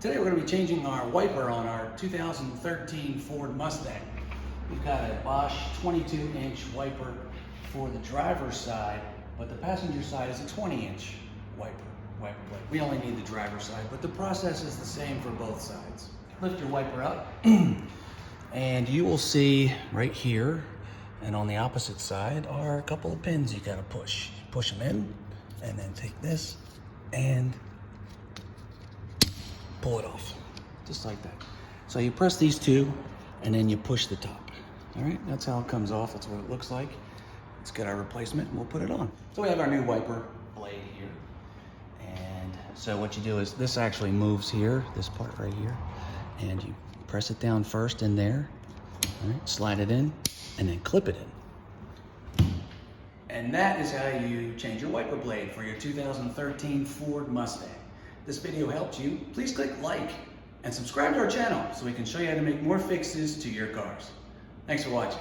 Today we're going to be changing our wiper on our 2013 Ford Mustang. We've got a Bosch 22-inch wiper for the driver's side, but the passenger side is a 20-inch wiper blade. We only need the driver's side, but the process is the same for both sides. Lift your wiper up, and you will see right here, and on the opposite side are a couple of pins you got to push. Push them in, and then take this and pull it off, just like that. So you press these two, and then you push the top. All right, that's how it comes off. That's what it looks like. Let's get our replacement, and we'll put it on. So we have our new wiper blade here. And so what you do is, this actually moves here, this part right here, and you press it down first in there, all right, slide it in, and then clip it in. And that is how you change your wiper blade for your 2013 Ford Mustang. This video helped you. Please click like and subscribe to our channel so we can show you how to make more fixes to your cars. Thanks for watching.